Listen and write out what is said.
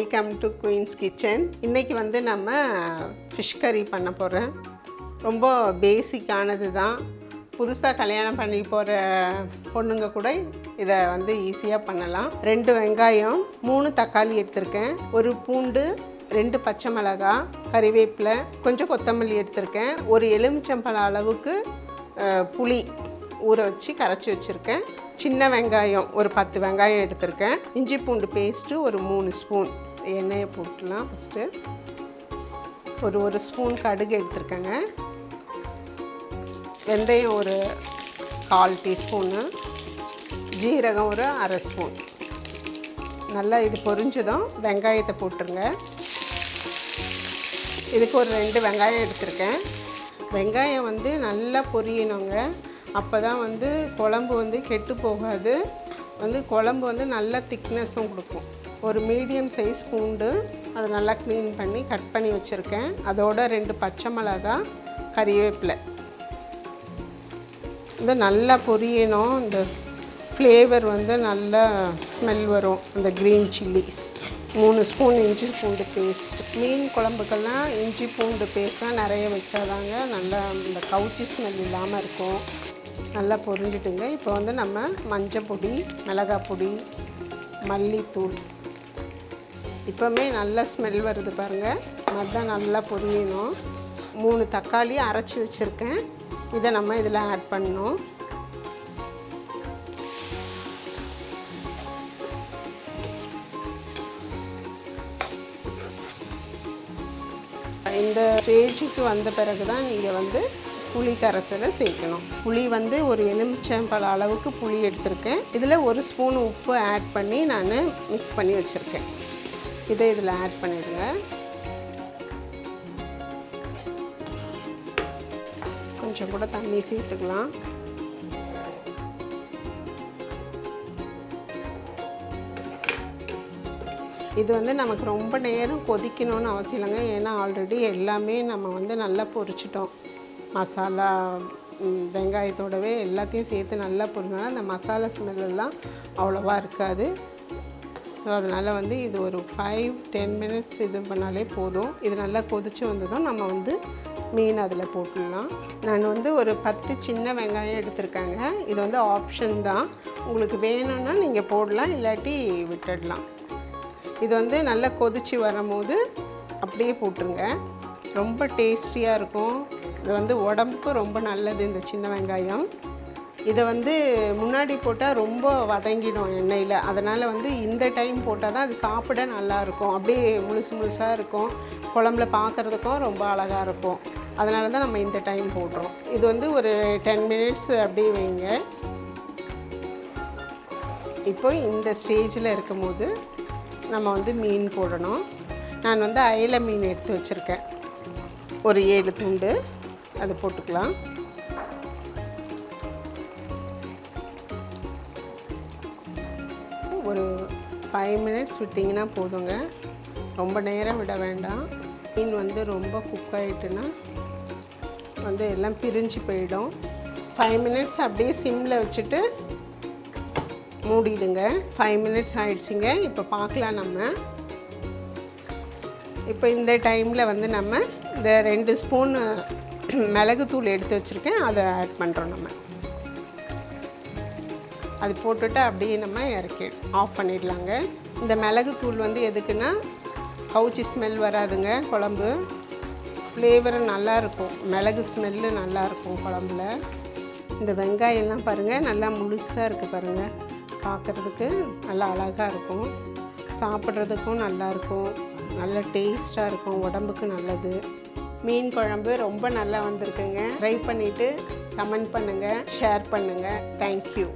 Welcome to queens kitchen. இன்றைக்கி வந்து நம்ம ஃபிஷ் கறி பண்ண போகிறேன். ரொம்ப பேசிக்கானது தான். புதுசாக கல்யாணம் பண்ணி போகிற பொண்ணுங்க கூட இதை வந்து ஈஸியாக பண்ணலாம். 2 வெங்காயம், 3 தக்காளி எடுத்திருக்கேன், 1 பூண்டு, 2 பச்சை மிளகாய், கறிவேப்பிலை, கொஞ்சம் கொத்தமல்லி எடுத்திருக்கேன், ஒரு எலுமிச்சம்பழம் அளவுக்கு புளி ஊற வச்சு கரைச்சி வச்சுருக்கேன், சின்ன வெங்காயம் ஒரு 10 வெங்காயம் எடுத்திருக்கேன், இஞ்சி பூண்டு பேஸ்ட்டு ஒரு 3 ஸ்பூன். எண்ணெயை போட்டுலாம். ஃபஸ்ட்டு ஒரு ஸ்பூன் கடுகு எடுத்திருக்கேங்க, வெந்தயம் ஒரு 1/4 டீஸ்பூனு, ஜீரகம் ஒரு 1/2 ஸ்பூன். நல்லா இது பொரிஞ்சதும் வெங்காயத்தை போட்டுருங்க. இதுக்கு ஒரு 2 வெங்காயம் எடுத்திருக்கேன். வெங்காயம் வந்து நல்லா பொரியணுங்க. அப்போ தான் வந்து குழம்பு வந்து கெட்டு போகாது, வந்து குழம்பு வந்து நல்ல திக்னஸும் கொடுக்கும். ஒரு மீடியம் சைஸ் பூண்டு, அதை நல்லா க்ளீன் பண்ணி கட் பண்ணி வச்சுருக்கேன். அதோட 2 பச்சை மிளகாய், கறிவேப்பிலை. இது நல்லா பொரியணும். இந்த ஃப்ளேவர் வந்து நல்லா ஸ்மெல் வரும். இந்த க்ரீன் சில்லிஸ், 3 ஸ்பூன் இஞ்சி பூண்டு பேஸ்ட். மீன் குழம்புக்கெல்லாம் இஞ்சி பூண்டு பேஸ்ட்லாம் நிறைய வச்சாதாங்க நல்லா இந்த கவுச்சி ஸ்மெல் இல்லாமல் இருக்கும். நல்லா பொரிஞ்சிட்டுங்க. இப்போ வந்து நம்ம மஞ்சள் பொடி, மிளகாய் பொடி, மல்லித்தூள். இப்போவுமே நல்லா ஸ்மெல் வருது பாருங்கள். அதுதான் நல்லா பொரியணும். 3 தக்காளி அரைச்சி வச்சுருக்கேன், இதை நம்ம இதில் ஆட் பண்ணணும். இந்த ஸ்டேஜுக்கு வந்த பிறகு தான் நீங்கள் வந்து புளி கரைசலை சேர்க்கணும். புளி வந்து ஒரு எலுமிச்சம்பழம் அளவுக்கு புளி எடுத்திருக்கேன். இதில் 1 ஸ்பூன் உப்பு ஆட் பண்ணி நான் மிக்ஸ் பண்ணி வச்சுருக்கேன். இதை இதில் ஆட் பண்ணிடுங்க. கொஞ்சம் கூட தண்ணி சேர்த்துக்கலாம். இது வந்து நமக்கு ரொம்ப நேரம் கொதிக்கணும்னு அவசியம் இல்லைங்க. ஏன்னா ஆல்ரெடி எல்லாமே நம்ம வந்து நல்லா பொரிச்சிட்டோம். மசாலா வெங்காயத்தோடவே எல்லாத்தையும் சேர்த்து நல்லா பொரிஞ்சோன்னா அந்த மசாலா ஸ்மெல்லாம் அவ்வளோவா இருக்காது. ஸோ அதனால் வந்து இது ஒரு 5-10 மினிட்ஸ் இது பண்ணாலே போதும். இது நல்லா கொதித்து வந்ததும் நம்ம வந்து மீன் அதில் போட்டுடலாம். நான் வந்து ஒரு 10 சின்ன வெங்காயம் எடுத்திருக்கேங்க. இது வந்து ஆப்ஷன் தான், உங்களுக்கு வேணும்னா நீங்கள் போடலாம், இல்லாட்டி விட்டுடலாம். இது வந்து நல்லா கொதித்து வரும்போது அப்படியே போட்டுருங்க. ரொம்ப டேஸ்டியாக இருக்கும். இது வந்து உடம்புக்கு ரொம்ப நல்லது இந்த சின்ன வெங்காயம். இதை வந்து முன்னாடி போட்டால் ரொம்ப வதங்கிடும் எண்ணெயில். அதனால் வந்து இந்த டைம் போட்டால் தான் அது சாப்பிட நல்லாயிருக்கும். அப்படியே முழுசாக இருக்கும். குழம்புல பார்க்குறதுக்கும் ரொம்ப அழகாக இருக்கும். அதனால தான் நம்ம இந்த டைம் போடுறோம். இது வந்து ஒரு 10 மினிட்ஸ் அப்படியே வைங்க. இப்போ இந்த ஸ்டேஜில் இருக்கும்போது நம்ம வந்து மீன் போடணும். நான் வந்து அயிலை மீன் எடுத்து வச்சுருக்கேன், ஒரு 7 துண்டு. அது போட்டுக்கலாம். ஒரு 5 மினிட்ஸ் விட்டிங்கன்னா போதுங்க. ரொம்ப நேரம் விட வேண்டாம். மீன் வந்து ரொம்ப குக் ஆகிட்டுன்னா வந்து எல்லாம் பிரிஞ்சு போயிடும். 5 மினிட்ஸ் அப்படியே சிம்மில் வச்சுட்டு மூடிடுங்க. 5 மினிட்ஸ் ஆகிடுச்சிங்க. இப்போ பார்க்கலாம் நம்ம. இப்போ இந்த டைமில் வந்து நம்ம இந்த 2 ஸ்பூன் மிளகுத்தூள் எடுத்து வச்சுருக்கேன், அதை ஆட் பண்ணுறோம். நம்ம அது போட்டுட்டு அப்படியே நம்ம இறக்கி ஆஃப் பண்ணிடலாங்க. இந்த மிளகுத்தூள் வந்து எதுக்குன்னா கவுச்சி ஸ்மெல் வராதுங்க. குழம்பு ஃப்ளேவர் நல்லாயிருக்கும், மிளகு ஸ்மெல்லு நல்லாயிருக்கும் குழம்புல. இந்த வெங்காயம்லாம் பாருங்கள் நல்லா முழுசாக இருக்குது பாருங்கள். பார்க்குறதுக்கு நல்லா அழகாக இருக்கும், சாப்பிட்றதுக்கும் நல்லாயிருக்கும், நல்ல டேஸ்ட்டாக இருக்கும், உடம்புக்கு நல்லது. மீன் குழம்பு ரொம்ப நல்லா வந்திருக்குங்க. ட்ரை பண்ணிவிட்டு கமெண்ட் பண்ணுங்கள், ஷேர் பண்ணுங்கள். தேங்க்யூ.